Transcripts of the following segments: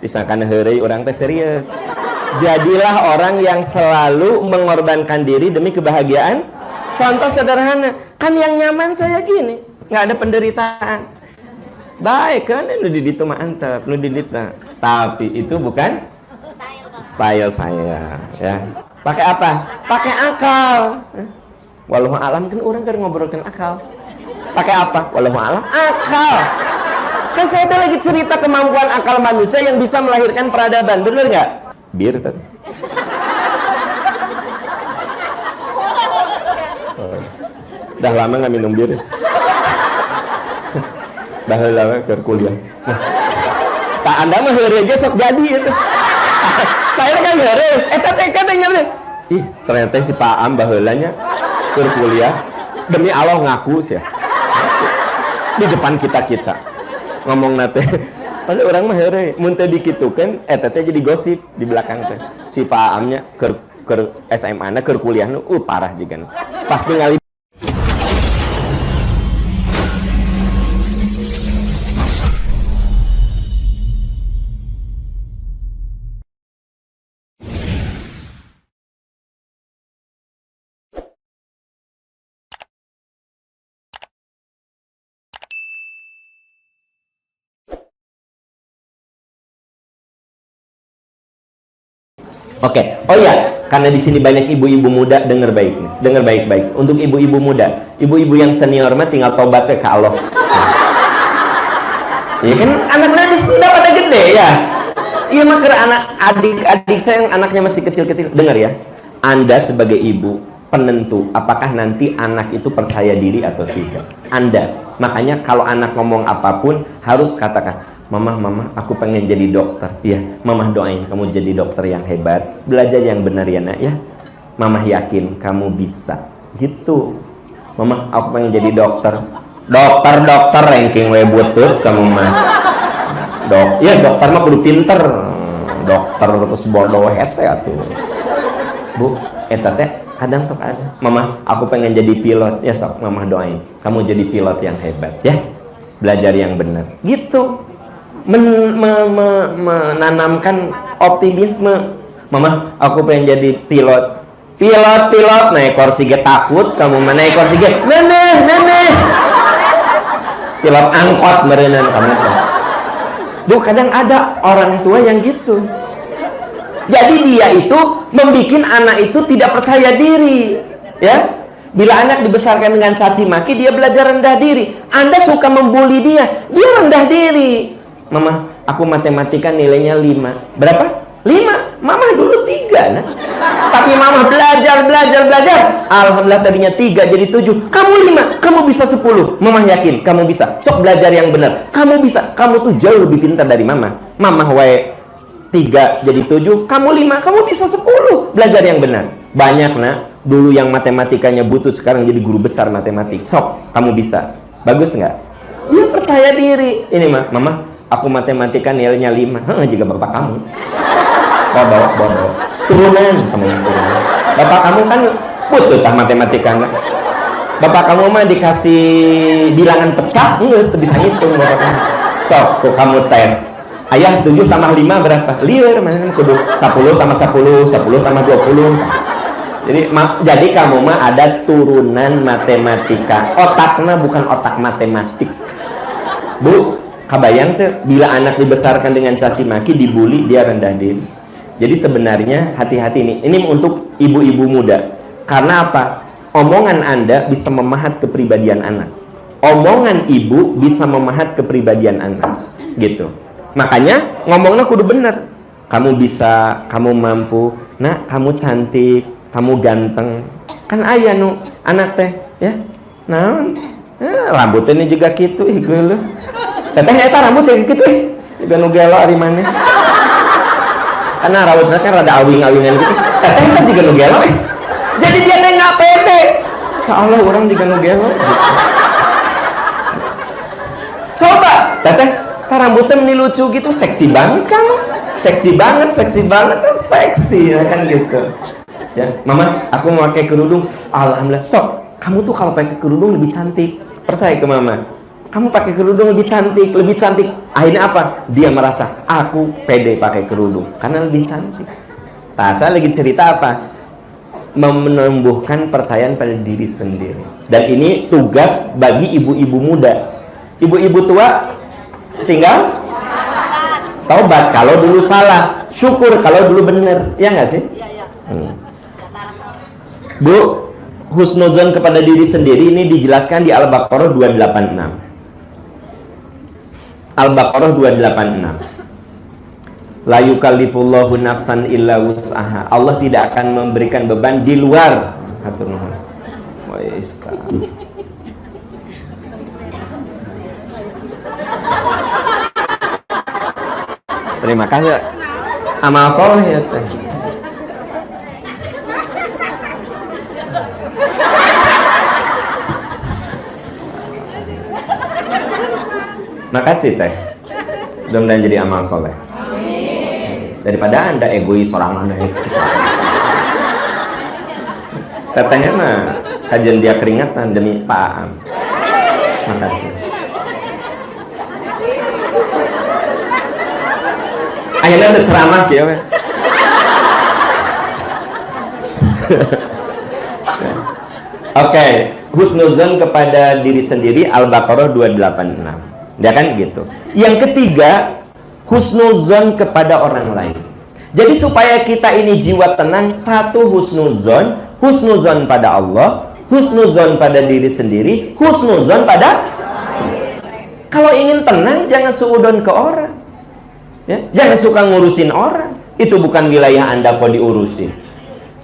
disangkan heureuy orang teh serius. Jadilah orang yang selalu mengorbankan diri demi kebahagiaan. Contoh sederhana, kan yang nyaman saya gini, nggak ada penderitaan. Baik kan, nu di ditu mah antep, nu di ditu. Tapi itu bukan style saya, ya. Pakai apa? Pakai akal. Wallahu alam kan orang kan ngobrolkan akal. Pakai apa? Wallahu alam akal. Kan saya tadi lagi cerita kemampuan akal manusia yang bisa melahirkan peradaban, bener nggak? Bir tadi. Dah lama nggak minum bir. Dah lama ke kuliah. Tak Anda mah heureuy ge sok jadi itu. Saya kan heureuy, eta teh katanya. Ih, ternyata si Pak Am baheulanya ke kuliah demi Allah ngaku sih ya. Di depan kita ngomong nate. Ada orang mah heureuy, mun teu dikitukeun eta teh jadi gosip di belakang teh. Si Pak Amnya keur SMA-na keur kuliah nu parah juga. Pas ningali Oke, oh ya, karena di sini banyak ibu-ibu muda, dengar baik nih, dengar baik-baik. Untuk ibu-ibu muda, ibu-ibu yang senior mah tinggal tobat ke Allah. Iya kan, anaknya di sini pada gede ya. Iya mah karena anak adik-adik saya yang anaknya masih kecil-kecil, dengar ya. Anda sebagai ibu penentu apakah nanti anak itu percaya diri atau tidak. Anda, makanya kalau anak ngomong apapun harus katakan. Mama, aku pengen jadi dokter. Iya, mama doain kamu jadi dokter yang hebat. Belajar yang benar ya nak ya. Mama yakin kamu bisa. Gitu. Mama, aku pengen jadi dokter. Dokter ranking we butut kamu mah. Iya, dokter mah kudu pinter. Dokter terus bodoh hese atuh. Bu, eta teh kadang sok ada. Mama, aku pengen jadi pilot. Ya sok, mama doain kamu jadi pilot yang hebat ya. Belajar yang benar. Gitu. Menanamkan optimisme. Mama, aku pengen jadi pilot naik kursi ge takut kamu mana naik kursi ge nenek pilot angkot merenang kamu tuh. Duh, kadang ada orang tua yang gitu. Jadi dia itu membikin anak itu tidak percaya diri, ya. Bila anak dibesarkan dengan caci maki, dia belajar rendah diri. Anda suka membuli dia rendah diri. Mama, aku matematika nilainya 5. Berapa? 5. Mama dulu 3 nah. Tapi mama belajar. Alhamdulillah tadinya 3 jadi 7. Kamu 5, kamu bisa 10. Mama yakin kamu bisa. Sok belajar yang benar. Kamu bisa. Kamu tuh jauh lebih pintar dari mama. Mama wae 3 jadi 7, kamu 5, kamu bisa 10. Belajar yang benar. Banyak nak, dulu yang matematikanya butut sekarang jadi guru besar matematik. Sok, kamu bisa. Bagus nggak? Dia percaya diri. Ini mama, aku matematika nilainya 5. Juga bapak kamu. Bawa. Turunan kamu yang turunan. Bapak kamu kan putut tah matematika. Bapak kamu mah dikasih bilangan pecah, enggak bisa ngitung bapak kamu. Sok, kok kamu tes. Ayah 7 tambah 5 berapa? Liur, mana kudu 10 tambah 10, 10 tambah 20. Jadi kamu mah ada turunan matematika. Otaknya bukan otak matematik. Bu, kabayang tuh bila anak dibesarkan dengan caci maki, dibully, dia rendah diri. Jadi sebenarnya hati-hati nih. Ini untuk ibu-ibu muda. Karena apa? Omongan Anda bisa memahat kepribadian anak. Omongan ibu bisa memahat kepribadian anak. Gitu. Makanya ngomongnya kudu bener. Kamu bisa, kamu mampu. Nah, kamu cantik, kamu ganteng. Kan aya nu anak teh, ya. Naon? Rambutnya juga gitu, ih geuleuh. Teteh eta rambut kayak gitu, juga nu gelo ari maneh. Karena rambutnya kan rada awing-awingan gitu. Teteh kan juga nu gelo. Jadi dia teh nggak pede. Ya Allah, orang juga nu gelo. Gitu. Coba, teteh, rambutnya meni lucu gitu, seksi banget kamu. Seksi banget, seksi ya kan gitu. Ya, mama, aku mau pakai kerudung. Alhamdulillah. Sok, kamu tuh kalau pakai kerudung lebih cantik. Percaya ke mama. Kamu pakai kerudung lebih cantik, lebih cantik. Akhirnya apa? Dia merasa, aku pede pakai kerudung karena lebih cantik. Nah, saya lagi cerita apa? Menumbuhkan percayaan pada diri sendiri. Dan ini tugas bagi ibu-ibu muda. Ibu-ibu tua tinggal taubat kalau dulu salah, syukur kalau dulu benar. Ya nggak sih? Bu, husnuzon kepada diri sendiri ini dijelaskan di Al-Baqarah 286. Al-Baqarah 286. La yukallifullahu nafsan illa wus'aha. Allah tidak akan memberikan beban di luar. Hatur nuhun. Wa ista. Terima kasih. Amal soleh ya teh. Makasih teh. Mudah-mudahan jadi amal soleh. Daripada Anda egois sorangan. Tetehnya mah kajian dia keringatan demi Pak Am. Makasih. Akhirnya ada ceramah ya. Oke, husnuzon kepada diri sendiri Al-Baqarah 286. Dia kan gitu. Yang ketiga, husnuzon kepada orang lain. Jadi supaya kita ini jiwa tenang, satu husnuzon pada Allah, husnuzon pada diri sendiri, husnuzon pada kalau ingin tenang jangan suudon ke orang. Ya, jangan suka ngurusin orang. Itu bukan wilayah Anda kok diurusin.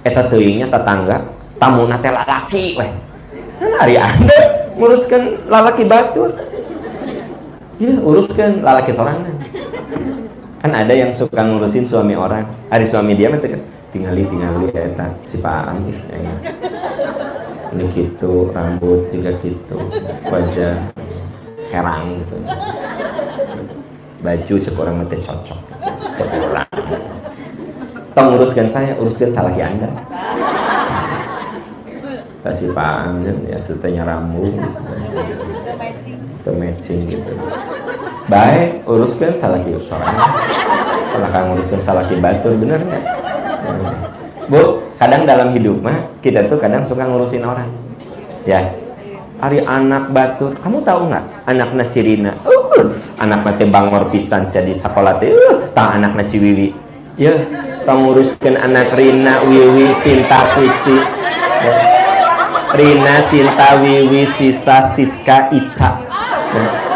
Eta teuingnya tetangga, tamu nate lalaki weh. Kan hari Anda nguruskan lalaki batur. Ya, uruskan lalaki sorangan. Kan ada yang suka ngurusin suami orang. Hari suami dia mah tingali eta si Pak Amif ya. Ini gitu, rambut juga gitu, wajah herang gitu. Baju cek orang mah cocok. Cek orang. Tong uruskan saya, uruskan salaki Anda. Tak si Pak Amif ya setenya rambut. Itu matching gitu. Baik, uruskan salaki sorangan. Kalau kamu uruskan salaki batur, bener nggak? Bu, kadang dalam hidup mah kita tuh kadang suka ngurusin orang. Ya, hari anak batur, kamu tahu nggak? Anak Nasirina, anak nate bangor pisan sia di sekolah teh, tang anak nasi Wiwi. Ya, tang nguruskan anak Rina, Wiwi, Sinta, Susi. Ya. Rina, Sinta, Wiwi, Sisa, Siska, Ica.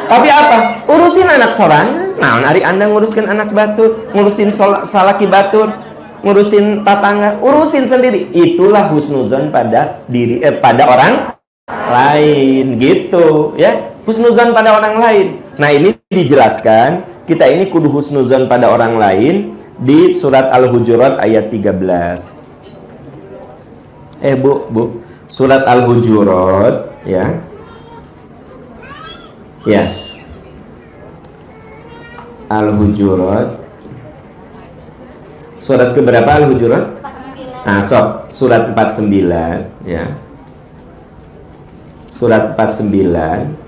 Tapi apa? Urusin anak sorangan. Nah, hari Anda nguruskan anak batur, ngurusin salaki batur, ngurusin tetangga, urusin sendiri. Itulah husnuzon pada diri pada orang lain gitu, ya. Husnuzon pada orang lain. Nah, ini dijelaskan, kita ini kudu husnuzon pada orang lain di surat Al-Hujurat ayat 13. Bu, surat Al-Hujurat ya. Ya, Al-Hujurat surat keberapa Al-Hujurat? Nah, surat 49 ya. Surat 49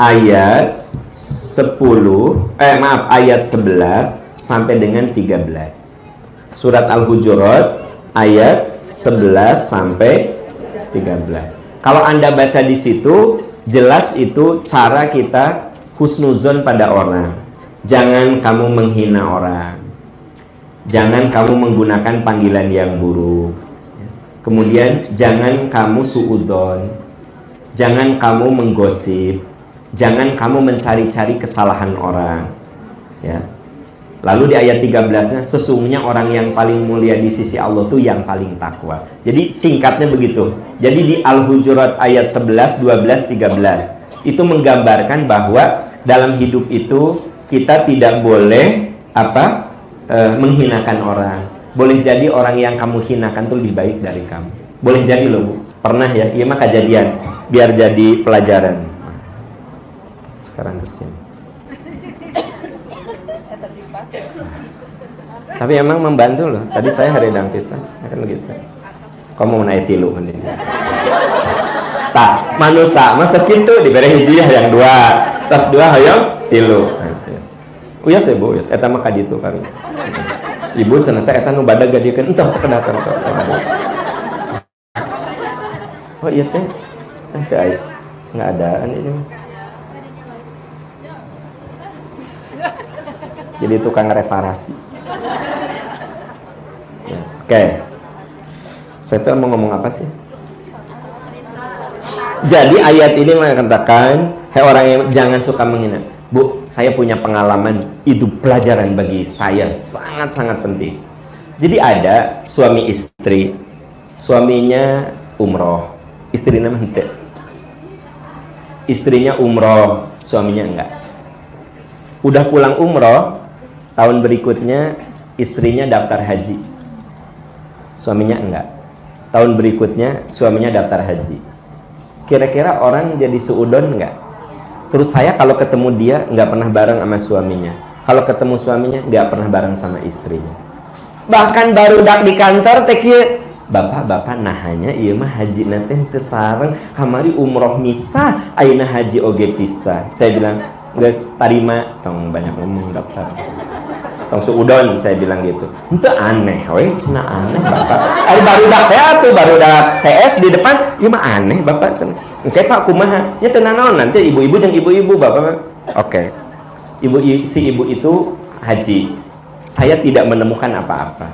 ayat 11 sampai dengan 13. Surat Al-Hujurat ayat 11 sampai 13. Kalau Anda baca di situ jelas itu cara kita husnuzon pada orang. Jangan kamu menghina orang. Jangan kamu menggunakan panggilan yang buruk. Kemudian jangan kamu suudon. Jangan kamu menggosip. Jangan kamu mencari-cari kesalahan orang. Ya. Lalu di ayat 13-nya, sesungguhnya orang yang paling mulia di sisi Allah itu yang paling takwa. Jadi singkatnya begitu. Jadi di Al-Hujurat ayat 11, 12, 13 itu menggambarkan bahwa dalam hidup itu kita tidak boleh menghinakan orang. Boleh jadi orang yang kamu hinakan itu lebih baik dari kamu. Boleh jadi loh, Bu. Pernah ya, iya mah kejadian. Biar jadi pelajaran. Sekarang kesini. Tapi emang membantu loh. Tadi saya haridang pisan, kan begitu. Kamu mau naik tilu kan ini. Tak, manusia masuk itu diberi hijiyah yang dua. Tas 2 hoyong tilu. Uyas ya Bu, uyas eta mah kaditu kan. Ibu cenah teh eta nu badag gadiekeun entah kedatang teh. Oh iya teh. Teh aya. Enggak adaan ini. Jadi tukang reparasi. Ya, oke. Saya tuh mau ngomong apa sih? Jadi ayat ini mengatakan, hai orang yang jangan suka menghina. Bu, saya punya pengalaman, itu pelajaran bagi saya sangat-sangat penting. Jadi ada suami istri, suaminya umroh, istrinya henteu. Istrinya umroh, suaminya enggak. Udah pulang umroh, tahun berikutnya istrinya daftar haji, suaminya enggak. Tahun berikutnya suaminya daftar haji. Kira-kira orang jadi suudon enggak? Terus saya kalau ketemu dia nggak pernah bareng sama suaminya. Kalau ketemu suaminya nggak pernah bareng sama istrinya. Bahkan baru dak di kantor teh kieu, bapak nahanya ieu mah haji nanti teu sareng kamari umroh misah, ayeuna haji oge pisah. Saya bilang, "Geus tarima, tong banyak ngomong daftar." Tong suudon saya bilang gitu. Henteu aneh we, cenah aneh bapak. Ari barudak teh atuh barudak CS di depan, ieu mah aneh bapak cenah. Engke Pak kumaha? Nya teu naon nanti ibu-ibu jeung ibu-ibu bapak. Oke. Si ibu itu haji. Saya tidak menemukan apa-apa.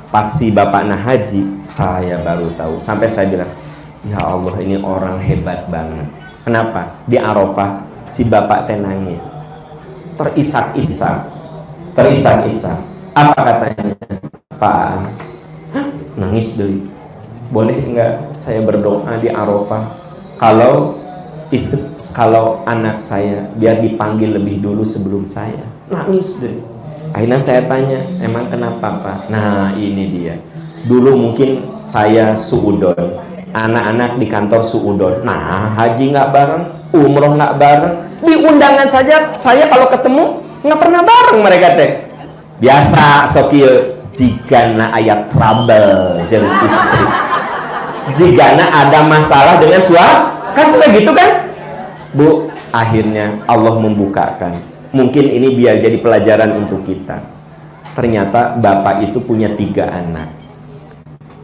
Pas si bapakna haji, saya baru tahu. Sampai saya bilang, "Ya Allah, ini orang hebat banget." Kenapa? Di Arafah si bapak teh nangis. Terisak-isak. Apa katanya? Pak, nangis deh. Boleh enggak saya berdoa di Arafah kalau anak saya biar dipanggil lebih dulu sebelum saya? Nangis deh. Akhirnya saya tanya, emang kenapa Pak? Nah ini dia. Dulu mungkin saya suudon, anak-anak di kantor suudon. Nah haji nggak bareng, umroh nggak bareng. Di undangan saja saya kalau ketemu nggak pernah bareng mereka teh. Biasa sokil jigana ayat trouble jeung istri, jigana ada masalah dengan suami, kan sudah gitu kan Bu. Akhirnya Allah membukakan, mungkin ini biar jadi pelajaran untuk kita. Ternyata bapak itu punya 3 anak.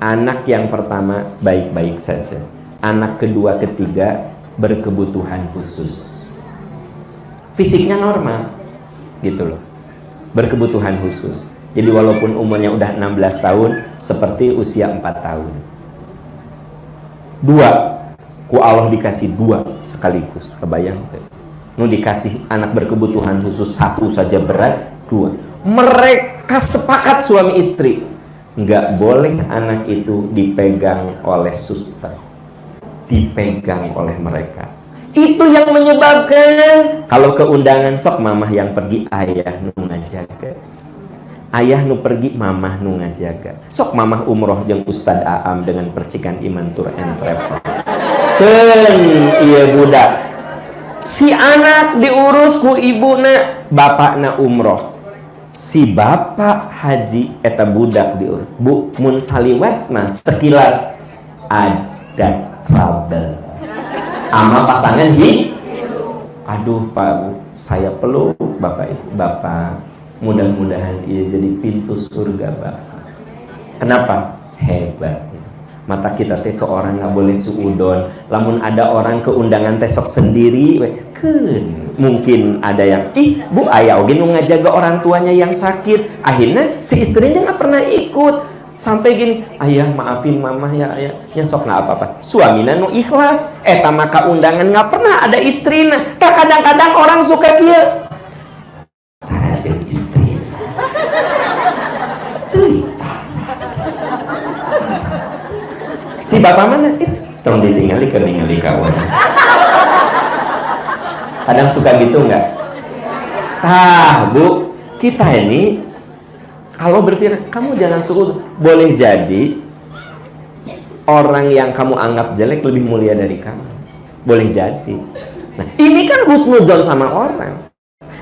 Anak yang pertama baik-baik saja, anak kedua ketiga berkebutuhan khusus, fisiknya normal gitu loh, berkebutuhan khusus. Jadi walaupun umurnya udah 16 tahun seperti usia 4 tahun. 2 ku Allah dikasih 2 sekaligus, kebayang tuh. Nu dikasih anak berkebutuhan khusus 1 saja berat, 2. Mereka sepakat suami istri nggak boleh anak itu dipegang oleh suster, dipegang oleh mereka. Itu yang menyebabkan kalau ke undangan sok mamah yang pergi, ayah nu ngajaga. Ayah nu pergi, mamah nu ngajaga. Sok mamah umroh jeung Ustad Aam dengan percikan iman tour and travel. Keun ieu budak. Si anak diurus ku ibuna, bapakna umroh. Si bapak haji eta budak diurus. Bu mun saliwatna sekilas ada trouble. Ama pasangan aduh Pak, saya peluk bapak itu. Bapak, mudah-mudahan ia jadi pintu surga Bapak. Kenapa? Hebat. Mata kita teh ke orang nggak boleh suudon. Lamun ada orang ke undangan teh sok sendiri, mungkin ada yang Bu aya oge nu ngajaga orang tuanya yang sakit. Akhirnya si istrinya nggak pernah ikut. Sampai gini, ayah maafin mamah ya ayah, nyesok nggak apa-apa. Suamina nu ikhlas, eta maka undangan nggak pernah ada istrina. Tak kadang-kadang orang suka kia. Tara jeung istri. Si bapak mana? Tong ditinggali ke ningali kawan. Kadang suka gitu nggak? Tah Bu, kita ini kalau berpikir, kamu jangan suruh, boleh jadi orang yang kamu anggap jelek lebih mulia dari kamu. Boleh jadi. Nah, ini kan husnuzon sama orang.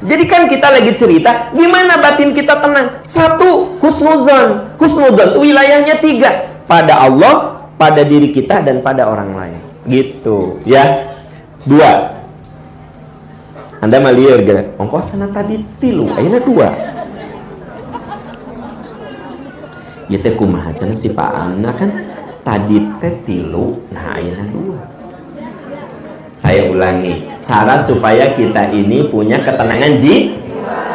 Jadi kan kita lagi cerita, gimana batin kita tenang. 1, husnuzon. Husnuzon itu wilayahnya 3. Pada Allah, pada diri kita, dan pada orang lain. Gitu, ya. 2. Anda mah lieur gitu. Ongkoh cenah tadi 3, ayeuna 2. Ya teh kumaha cenah si Paamna kan tadi teh 3, nah ayeuna 2. Saya ulangi, cara supaya kita ini punya ketenangan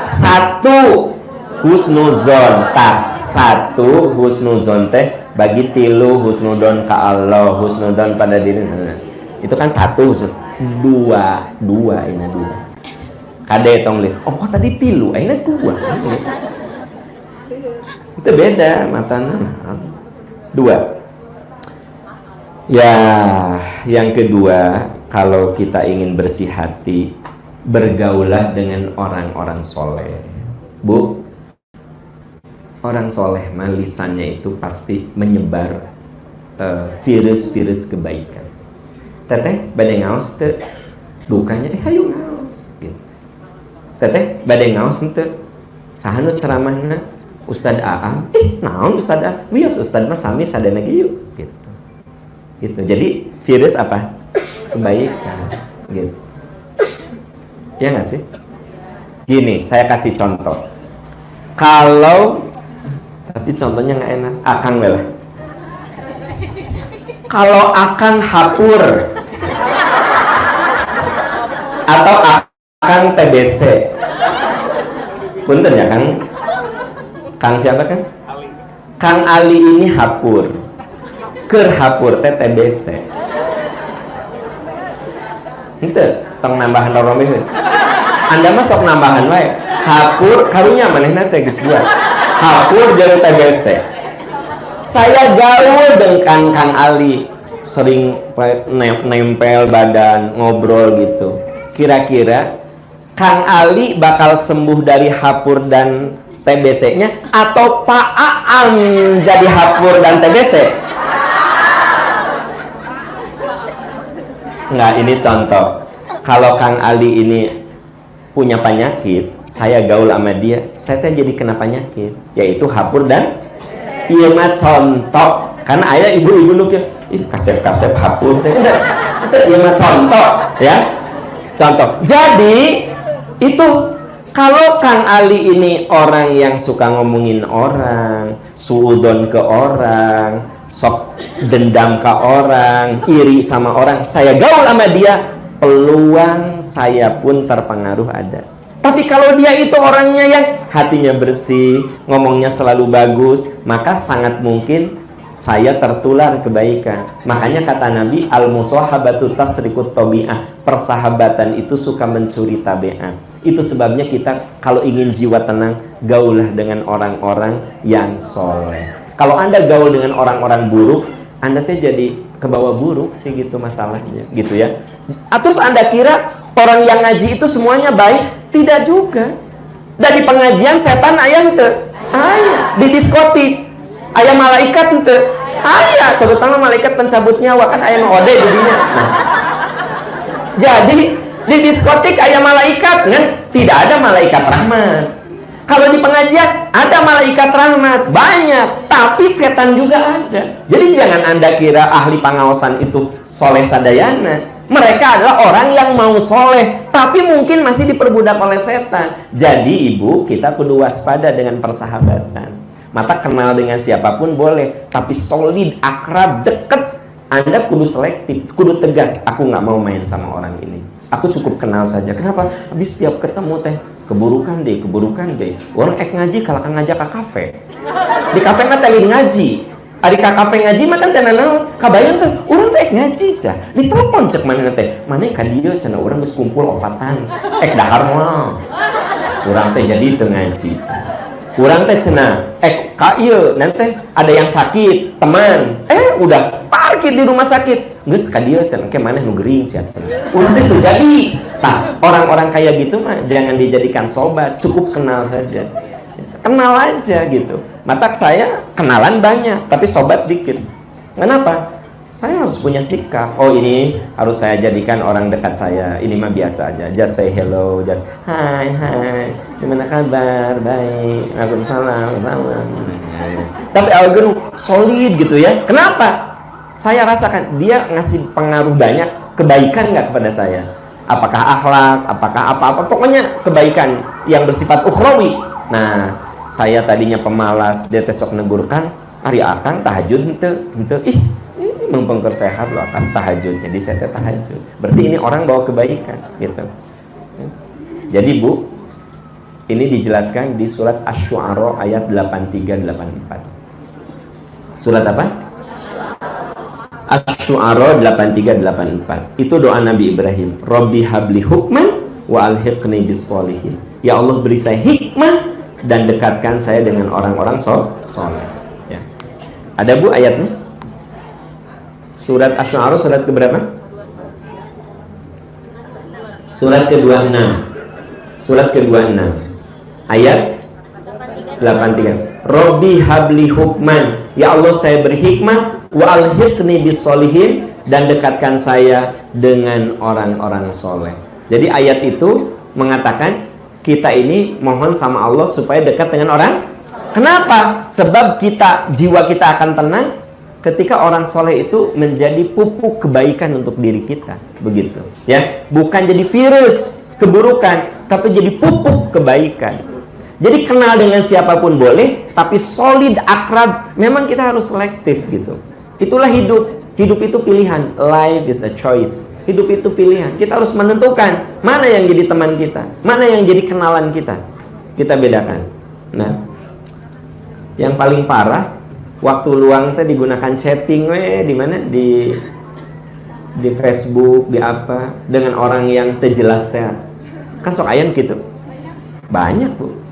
satu, husnuzon. Tak, 1 husnuzon teh bagi 3 husnudon ka Allah, husnudon pada diri. Itu kan 1, 2 ini 2. Kade tong lihat, oh kok tadi 3, ayeuna 2. Itu beda matana. 2. Ya, yang kedua, kalau kita ingin bersih hati, bergaulah dengan orang-orang soleh. Bu, orang soleh mah lisannya itu pasti menyebar virus-virus kebaikan. Teteh bade ngaos teu, dukanya hayu ngaos gitu. Teteh bade ngaos teu, saha nu ceramahna Ustad Aam, naon Ustad Aam? Wios Ustad mah sami sadana ge yeuh gitu. Gitu. Jadi virus apa? Kebaikan gitu. Ya nggak sih? Gini, saya kasih contoh. Kalau, tapi contohnya nggak enak, Akang lah. Kalau Akang hapur atau Akang TBC, punten ya Kang siapa kan? Kang Ali ini hapur, keur hapur teh TBC. Ente, tong nambahan roromeh. Anda mah sok nambahan wae. Hapur karunya manehna teh geus 2. Hapur jeung TBC. Saya gaul dengan Kang Ali, sering nempel badan, ngobrol gitu. Kira-kira Kang Ali bakal sembuh dari hapur dan TBC-nya atau Pak Aam jadi hapur dan TBC? Enggak, ini contoh. Kalau Kang Ali ini punya penyakit, saya gaul sama dia, saya teh jadi kena penyakit, yaitu hapur dan ieu mah contoh. Karena aya ibu-ibu nu kieu, kasep-kasep hapur teh. Itu ieu mah contoh, ya. Contoh. Jadi itu kalau Kang Ali ini orang yang suka ngomongin orang, suudon ke orang, sok dendam ke orang, iri sama orang, saya gaul sama dia, peluang saya pun terpengaruh ada. Tapi kalau dia itu orangnya yang hatinya bersih, ngomongnya selalu bagus, maka sangat mungkin saya tertular kebaikan. Makanya kata Nabi, al-musahabatu tasriqut tabi'ah, persahabatan itu suka mencuri tabiat. Itu sebabnya kita kalau ingin jiwa tenang, gaulah dengan orang-orang yang soleh. Kalau Anda gaul dengan orang-orang buruk, Anda teh jadi kebawa buruk sih gitu masalahnya, gitu ya. Terus Anda kira orang yang ngaji itu semuanya baik? Tidak juga. Dari pengajian setan aya henteu? Aya. Di diskotik aya malaikat henteu? Aya, terutama malaikat pencabut nyawa, kan aya nu ode di dinya. Nah. Jadi di diskotik aya malaikat, kan? Tidak ada malaikat rahmat. Kalau di pengajian ada malaikat rahmat, banyak, tapi setan juga ada. Jadi jangan Anda kira ahli pengawasan itu soleh sadayana. Mereka adalah orang yang mau soleh, tapi mungkin masih diperbudak oleh setan. Jadi ibu, kita kudu waspada dengan persahabatan. Mata kenal dengan siapapun boleh, tapi solid, akrab, deket. Anda kudu selektif, kudu tegas. Aku nggak mau main sama orang ini. Aku cukup kenal saja. Kenapa? Habis tiap ketemu teh keburukan deh. Orang ngaji kalau kan ngajak ke kafe. Di kafe mah telin ngaji. Ari ka kafe ngaji mah kan teh naon? Kabayang teh urang teh ngaji sah. Ditelepon cek manehna teh. Maneh ka dieu cenah urang geus kumpul opatan. Dahar moal. Urang teh jadi teu ngaji. Urang teh cenah ka ieu nanti ada yang sakit, teman. Udah parkir di rumah sakit. Geus ka dieu cenah ke maneh nu geuring sia cenah. Urang teh teu jadi. Tah, orang-orang kayak gitu mah jangan dijadikan sobat, cukup kenal saja. Kenal aja gitu. Mata saya kenalan banyak, tapi sobat dikit. Kenapa? Saya harus punya sikap. Oh, ini harus saya jadikan orang dekat saya. Ini mah biasa aja. Just say hello, just hai. Gimana kabar? Baik. Waalaikumsalam. Tapi algoritma solid gitu ya. Kenapa? Saya rasakan dia ngasih pengaruh banyak kebaikan nggak kepada saya. apakah akhlak, apakah apa-apa, pokoknya kebaikan yang bersifat ukhrawi. Nah, saya tadinya pemalas, dia tesok negurkan, ari akang tahajud henteu ih mempengker sehat loh akan tahajud, jadi saya tahajud, berarti ini orang bawa kebaikan gitu. Jadi Bu, ini dijelaskan di surat Asy-Syu'ara ayat 83-84. Surat apa? Asy-Syu'ara 83-84. Itu doa Nabi Ibrahim. Rabbi habli hukman wa alhiqni bis sholihin. Ya Allah, beri saya hikmah dan dekatkan saya dengan orang-orang soleh. Ya. Ada Bu ayatnya? Surat Asy-Syu'ara surat keberapa? Surat ke-26. Surat ke-26. Ayat 83. Rabbi habli hukman. Ya Allah, saya berhikmah wa alhiqni bis sholihin, dan dekatkan saya dengan orang-orang soleh. Jadi ayat itu mengatakan kita ini mohon sama Allah supaya dekat dengan orang. Kenapa? Sebab jiwa kita akan tenang ketika orang soleh itu menjadi pupuk kebaikan untuk diri kita. Begitu ya, bukan jadi virus keburukan, tapi jadi pupuk kebaikan. Jadi kenal dengan siapapun boleh, tapi solid, akrab, memang kita harus selektif gitu. Itulah hidup. Hidup itu pilihan. Life is a choice. Hidup itu pilihan. Kita harus menentukan mana yang jadi teman kita, mana yang jadi kenalan kita. Kita bedakan. Nah, yang paling parah, waktu luang teh digunakan chatting di mana, di Facebook, di apa, dengan orang yang terjelas teh. Kan sok ayam gitu. Banyak Bu.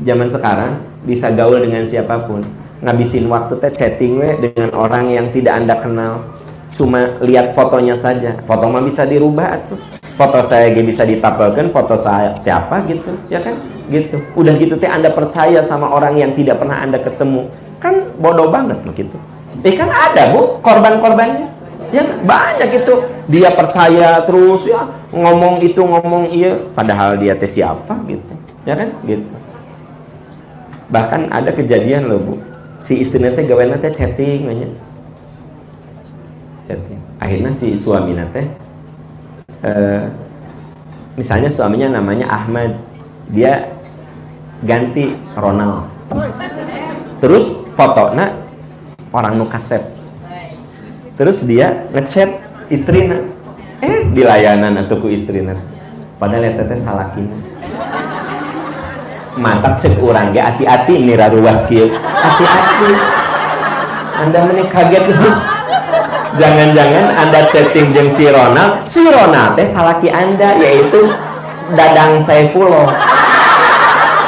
Zaman sekarang bisa gaul dengan siapapun, ngabisin waktu teh chatting dengan orang yang tidak Anda kenal, cuma lihat fotonya saja. Foto mah bisa dirubah tuh. Foto saya bisa ditapelkan, foto saya siapa gitu, ya kan? Gitu. Udah gitu teh Anda percaya sama orang yang tidak pernah Anda ketemu. Kan bodoh banget begitu. Kan ada Bu korban-korbannya. Ya banyak itu. Dia percaya terus ya, ngomong itu ngomong iya, padahal dia teh siapa gitu. Ya kan? Gitu. Bahkan ada kejadian loh Bu, si istrinya teh gaweana teh chatting aja. Chatting. Akhirnya si suaminya teh misalnya suaminya namanya Ahmad, dia ganti Ronald. Terus fotonya orang nu kasep. Terus dia ngechat istrina. Di layanan atuh ku istrina. Padahal eta teh salakina. Mantap cek urang ge, hati-hati nih raruas kieu. Hati-hati. Anda meni kaget itu. Jangan-jangan Anda chatting jeung si Ronald teh salaki Anda, yaitu Dadang Saifullah.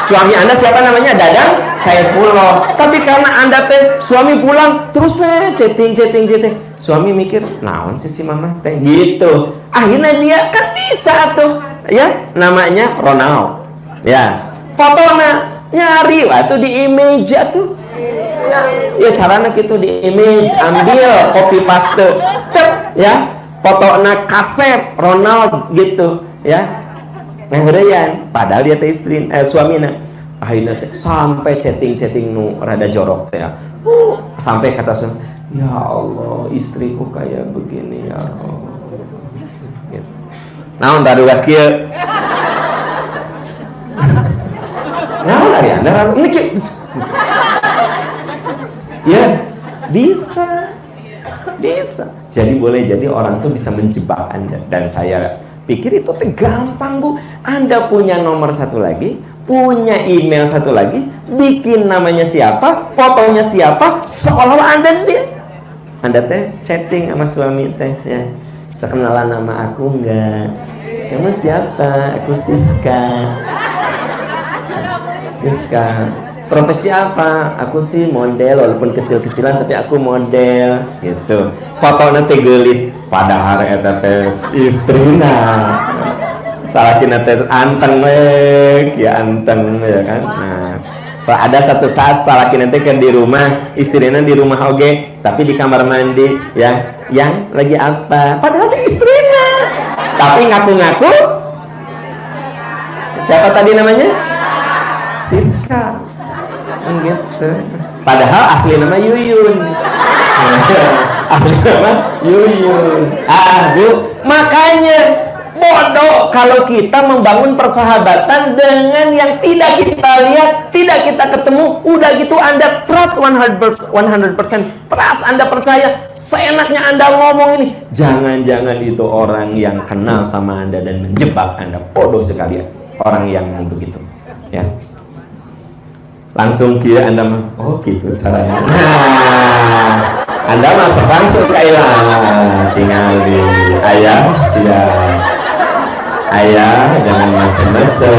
Suami Anda siapa namanya? Dadang Saifullah. Tapi karena Anda teh suami pulang terus chatting. Suami mikir, naon sih si mama teh gitu. Akhirnya dia kan bisa tuh, ya, namanya Ronald. Ya. Fotona nyari waktu di image tuh. Ya caranya gitu, di image, ambil copy paste. Ya. Fotona kasep Ronald gitu, ya. Nah, heureyan, padahal dia teh suamina. Akhirnya sampai chatting nu rada jorok teh ya. Sampai kata suami, "Ya Allah, istriku kayak begini ya Allah." Gitu. Naon tadi geus kieu? Nah, dari Anda ini ya bisa. Jadi boleh jadi orang tuh bisa menjebak Anda, dan saya pikir itu teh gampang Bu. Anda punya nomor satu lagi, punya email satu lagi, bikin namanya siapa, fotonya siapa, seolah-olah Anda teh chatting sama suami teh ya. Sekenalan nama aku enggak? Kamu siapa? Aku Siska. Profesi apa? Aku sih model, walaupun kecil-kecilan tapi aku model gitu. Fotonya teh geulis, padahal eta teh istrina. Salakina teh anteng ya anteng ya kan. Nah, ada satu saat salakina teh di rumah, istrina di rumah oge, tapi di kamar mandi ya. Yang lagi apa? Padahal teh istrina. Tapi ngaku-ngaku siapa tadi namanya? Siska. Gitu. Padahal asli nama Yuyun. Asli nama Yuyun. Bu, makanya bodoh kalau kita membangun persahabatan dengan yang tidak kita lihat, tidak kita ketemu. Udah gitu Anda trust 100%, trust, Anda percaya, seenaknya Anda ngomong ini. Jangan-jangan itu orang yang kenal sama Anda dan menjebak Anda. Bodoh sekali ya orang yang begitu. Ya. Langsung kira Anda, oh gitu caranya. Nah, Anda masuk langsung ke tinggal di ayah siap. Ayah jangan macam-macam.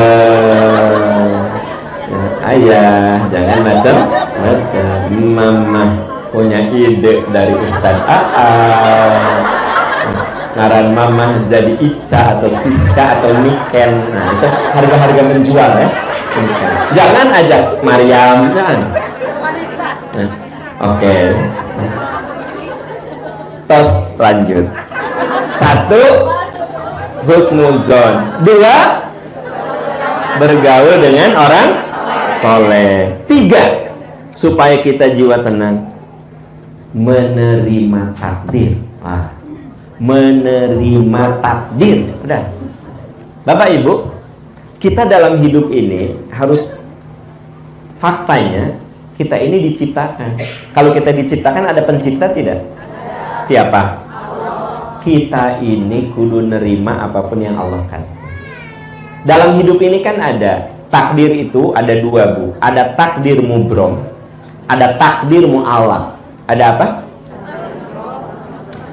Ya, ayah jangan macam-macam. Mama punya ide dari Ustaz AA. Ngaran mama jadi Ica atau Siska atau Niken. Nah itu harga-harga menjual ya. Jangan ajak Maryam, jangan. Nah, oke. Tos lanjut. 1, husnuzon. 2, bergaul dengan orang soleh. 3, supaya kita jiwa tenang, menerima takdir. Menerima takdir. Udah. Bapak Ibu, kita dalam hidup ini harus, faktanya kita ini diciptakan. Kalau kita diciptakan ada pencipta tidak? Siapa? Kita ini kudu nerima apapun yang Allah kasih. Dalam hidup ini kan ada takdir, itu ada 2 Bu. Ada takdir mubrom, ada takdir mu'allaq. Ada apa?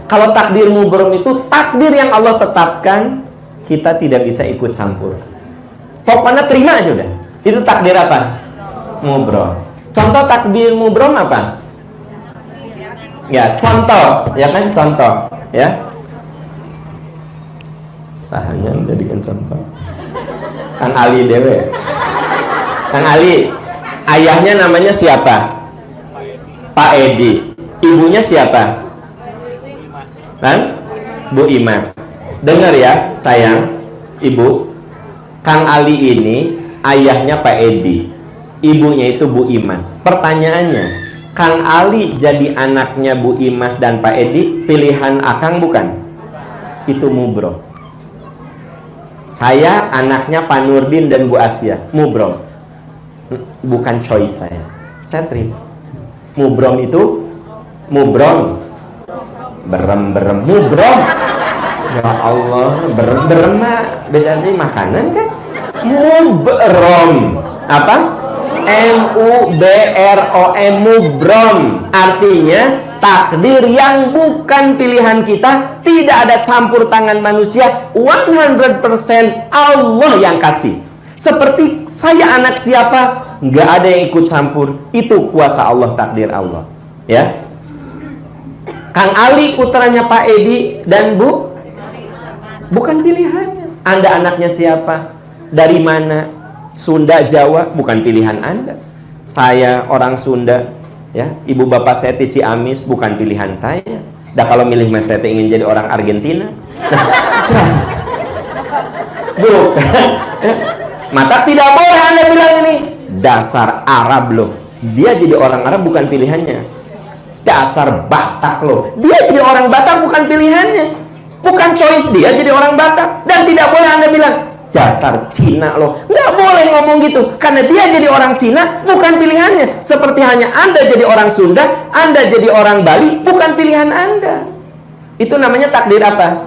Kalau takdir mubrom itu takdir yang Allah tetapkan, kita tidak bisa ikut campur. Pokoknya terima aja udah. Itu takdir apa? Mubrom. Contoh takdir mubrom apa? Ya, contoh, ya kan, contoh, ya. Sahanya jadikan contoh. Kang Ali dewe. Kang Ali, ayahnya namanya siapa? Pak Edi. Ibunya siapa? Kan? Bu Imas. Dengar ya, sayang, Ibu. Kang Ali ini ayahnya Pak Edi, ibunya itu Bu Imas. Pertanyaannya, Kang Ali jadi anaknya Bu Imas dan Pak Edi pilihan Akang bukan? Itu mubrom. Saya anaknya Pak Nurdin dan Bu Asia, mubrom. Bukan choice saya. Saya terima. Mubrom itu mubrom. Berem mubrom. Ya Allah, berem bedanya makanan kan? Mubrom. Apa? M-U-B-R-O-M, mubrom. Artinya takdir yang bukan pilihan kita, tidak ada campur tangan manusia, 100% Allah yang kasih. Seperti saya anak siapa, nggak ada yang ikut campur. Itu kuasa Allah, takdir Allah. Ya. Kang Ali putranya Pak Edi dan Bu, bukan pilihannya. Anda anaknya siapa? Dari mana? Sunda, Jawa, bukan pilihan Anda. Saya orang Sunda, ya. Ibu bapak saya di Ciamis, bukan pilihan saya. Dah kalau milih mas saya ingin jadi orang Argentina. Nah, bukan. Maka tidak boleh Anda bilang ini dasar Arab loh. Dia jadi orang Arab bukan pilihannya. Dasar Batak loh. Dia jadi orang Batak bukan pilihannya. Bukan choice dia jadi orang Batak. Dan tidak boleh Anda bilang dasar Cina loh. Nggak boleh ngomong gitu. Karena dia jadi orang Cina bukan pilihannya. Seperti hanya Anda jadi orang Sunda, Anda jadi orang Bali, bukan pilihan Anda. Itu namanya takdir apa?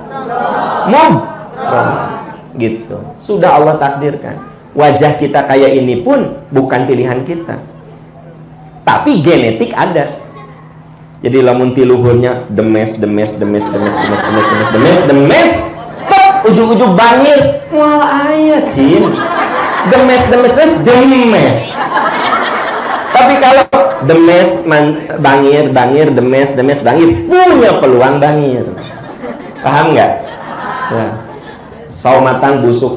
Mom. Gitu. Sudah Allah takdirkan. Wajah kita kayak ini pun bukan pilihan kita. Tapi genetik ada. Jadi lamun tiluhurnya demes, ujung-ujung bangir, mual aya cin. Demes. Tapi kalau demes bangir, demes bangir, punya peluang bangir. Paham nggak? Nah. Saumatang busuk.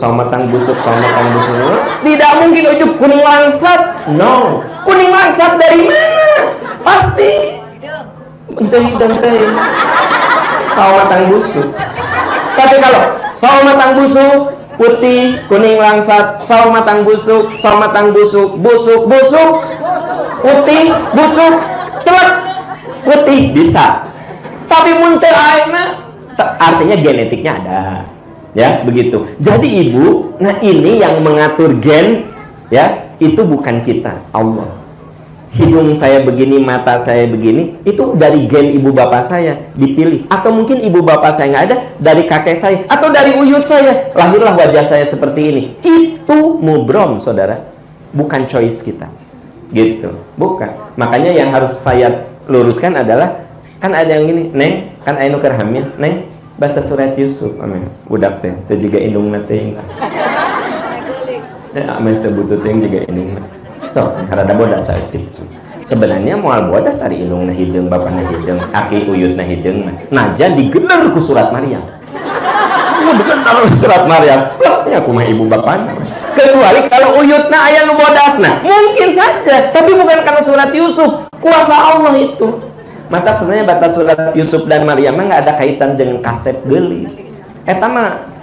Tidak mungkin ujung kuning langsat. No. Kuning langsat dari mana? Pasti Entei. Saumatang busuk. Tapi kalau saumatang busuk, putih, kuning langsat, saumatang busuk, putih, busuk, celek, putih bisa. Tapi muntah aina, artinya genetiknya ada. Ya, begitu. Jadi ibu, nah ini yang mengatur gen, ya, itu bukan kita, Allah. Hidung saya begini, mata saya begini, itu dari gen ibu bapak saya dipilih. Atau mungkin ibu bapak saya nggak ada, dari kakek saya, atau dari uyut saya, lahirlah wajah saya seperti ini. Itu mubrom, saudara, bukan choice kita. Gitu, bukan. Makanya yang harus saya luruskan adalah, kan ada yang gini, Neng, kan anu keur hamil, Neng, baca surat Yusuf, amin. Budak teh, teu juga indung teh. Ya, amin teu butuh teh juga indung. So, harada bodas saeutik. Sebenarnya moal bodas ari indungna hideung, bapana hideung, aki uyutna hideung. Najan digeler ku surat Maryam. Digeler ku surat Maryam. Nya kumaha ibu bapana. Kecuali kalau uyutna aya nu bodasna, mungkin saja, tapi bukan karena surat Yusuf, kuasa Allah itu. Mata sebenarnya baca surat Yusuf dan Maryam nggak ada kaitan dengan kasep gelis. Eta mah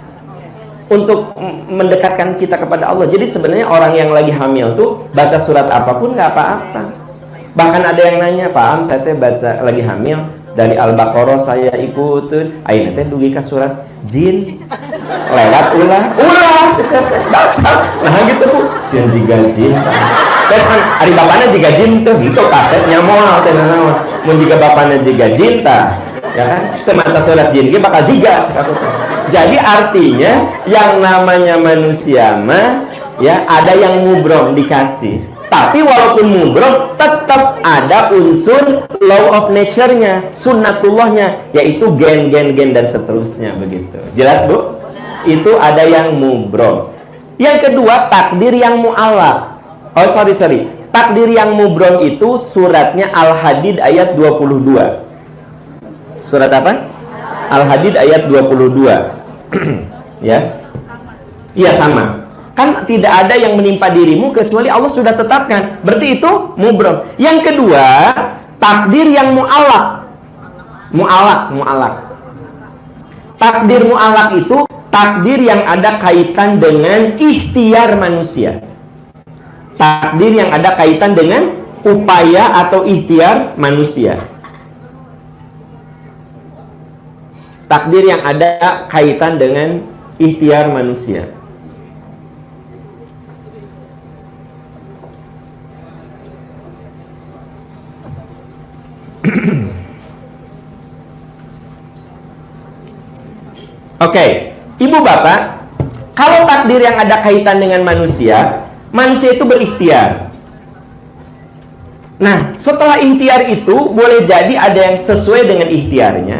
untuk mendekatkan kita kepada Allah. Jadi sebenarnya orang yang lagi hamil tuh baca surat apapun nggak apa-apa. Bahkan ada yang nanya, Pak Am, saya teh baca lagi hamil dari Al-Baqarah saya ikutin, ayeuna teh dugi ka surat jin. Lewat ulah cek saya baca. Nah gitu Bu, sieun jiga jin. Saya kan ari bapana jiga jin tuh gitu kasetnya moal teh naon. Mun jiga bapana jiga jin tah, ya kan? Teu maca surat jin ge bakal jiga cek aku teh. Jadi artinya yang namanya manusia mah ya ada yang mubrom dikasih. Tapi walaupun mubrom tetap ada unsur law of nature-nya, sunnatullahnya, yaitu gen dan seterusnya begitu. Jelas Bu? Itu ada yang mubrom. Yang kedua takdir yang mu'allaq. Oh sorry. Takdir yang mubrom itu suratnya Al-Hadid ayat 22. Surat apa? Al-Hadid ayat 22. Ya. Iya sama. Kan tidak ada yang menimpa dirimu kecuali Allah sudah tetapkan. Berarti itu mubrom. Yang kedua, takdir yang mu'allaq. Mu'allaq. Takdir mu'allaq itu takdir yang ada kaitan dengan ikhtiar manusia. Takdir yang ada kaitan dengan upaya atau ikhtiar manusia. Takdir yang ada kaitan dengan ikhtiar manusia. Oke, Ibu Bapak, kalau takdir yang ada kaitan dengan manusia itu berikhtiar. Nah, setelah ikhtiar itu boleh jadi ada yang sesuai dengan ikhtiarnya,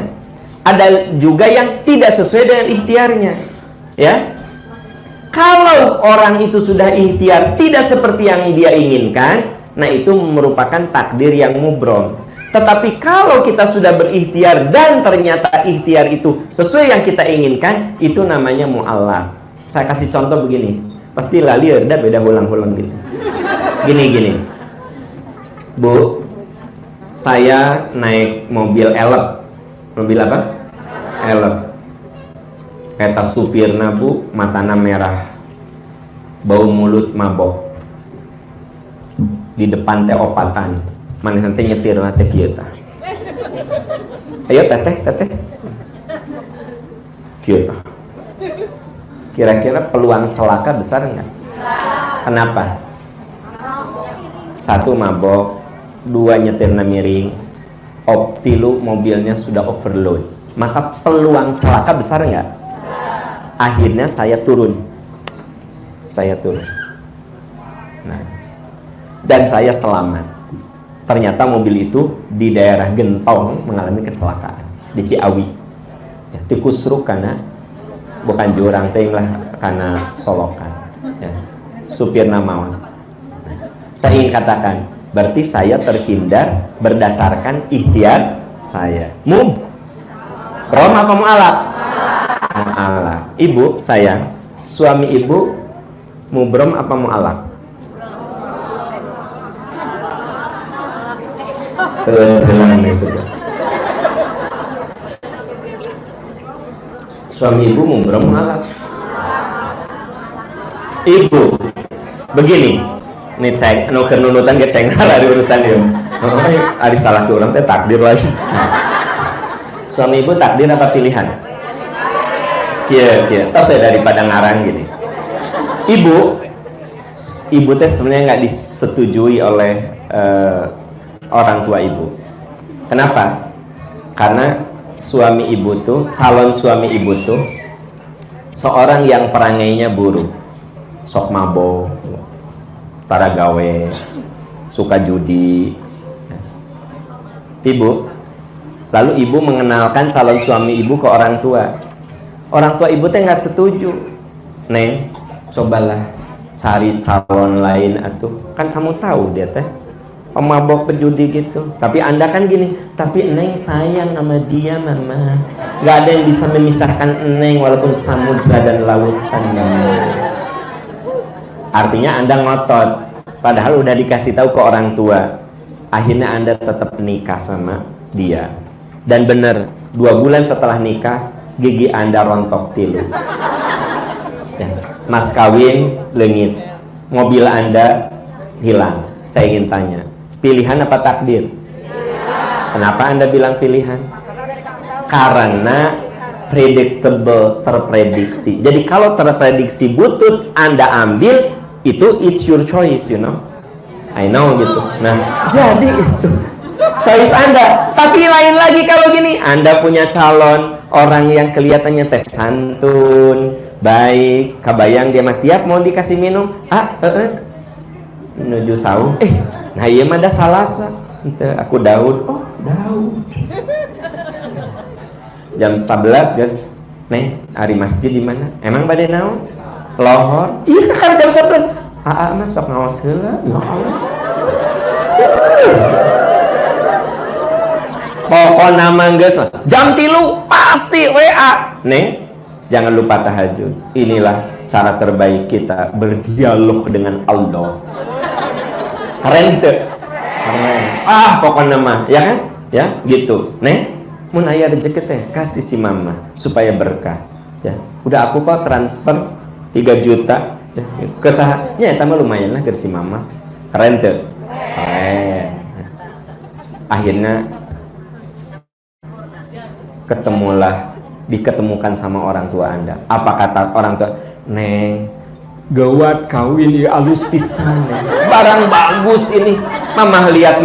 ada juga yang tidak sesuai dengan ikhtiarnya. Ya, kalau orang itu sudah ikhtiar tidak seperti yang dia inginkan, nah itu merupakan takdir yang mubrom. Tetapi kalau kita sudah berikhtiar dan ternyata ikhtiar itu sesuai yang kita inginkan, itu namanya mu'allaq. Saya kasih contoh begini, pasti lali ada beda ulang-ulang gitu. Gini. Bu, saya naik mobil elep. Mobil apa? Elep. Eta supirna Bu, matana merah, bau mulut mabok, di depan teh opatan. Mana nanti nyetir nanti kita. Ayo teteh. Kita. Kira-kira peluang celaka besar enggak? Kenapa? 1 mabok, 2 nyetirna miring, 3 mobilnya sudah overload. Maka peluang celaka besar enggak? Akhirnya saya turun. Nah, dan saya selamat. Ternyata mobil itu di daerah Gentong mengalami kecelakaan di Ciawi. Ya, tikusruk karena bukan jurang teh lah, karena solokan. Ya, supir namawan. Saya ingin katakan, berarti saya terhindar berdasarkan ikhtiar saya. Mubrom apa mu'allaq? Mu'allaq. Ibu sayang, suami ibu mubrom apa mu'allaq? Suami ibu mubrom mu'allaq. Ibu begini, nih cek nunutan ke ceng dari urusan dia. Ari salah ke orang teh takdir lagi. Suami ibu takdir apa pilihan? kia terus saya daripada ngarang gini. Ibu teh sebenarnya nggak disetujui oleh orang tua ibu. Kenapa? Karena suami ibu tuh, calon suami ibu tuh seorang yang perangainya buruk, sok mabok, tara gawe, suka judi. Lalu ibu mengenalkan calon suami ibu ke orang tua. Orang tua ibu teh nggak setuju. Neng, cobalah cari calon lain atuh. Kan kamu tahu dia teh pemabok, pejudi gitu. Tapi Anda kan gini, tapi Neng sayang sama dia, Mama. Nggak ada yang bisa memisahkan Neng walaupun samudra dan lautan, Mama. Artinya Anda ngotot, padahal udah dikasih tahu ke orang tua. Akhirnya Anda tetap nikah sama dia. Dan bener, 2 bulan setelah nikah, gigi Anda rontok tilu. Ya. Mas kawin leungit, mobil Anda hilang. Saya ingin tanya, pilihan apa takdir? Kenapa Anda bilang pilihan? Karena predictable, terprediksi. Jadi kalau terprediksi butut Anda ambil, itu it's your choice, you know. I know gitu. Nah, jadi itu choice Anda. Tapi lain lagi kalau gini, Anda punya calon orang yang kelihatannya teh santun, baik, kabayang dia mah tiap mau dikasih minum, menuju sahur. Nah iya mah da salasa. Aku Daud. Oh, Daud. Jam 11 guys. Neng, hari masjid di mana? Emang bade naon? Lohor. Iya kan jam 11. Mah sok ngaos heula. Ya Allah. Pokoknya mah geus jam 3 pasti WA. Neng, jangan lupa tahajud. Inilah cara terbaik kita berdialog dengan Allah. Keren tuh. Pokoknya mah ya kan? Ya, gitu. Neng, mun aya rezeki teh kasih si Mama supaya berkah. Ya, udah aku kok transfer 3 juta ya, ke saha nya eta mah lumayan lah ke si Mama. Keren tuh. Keren. Akhirnya diketemukan sama orang tua Anda. Apa kata orang tua? Neng, gawat kawin ya alus pisan. Barang bagus ini. Mama lihat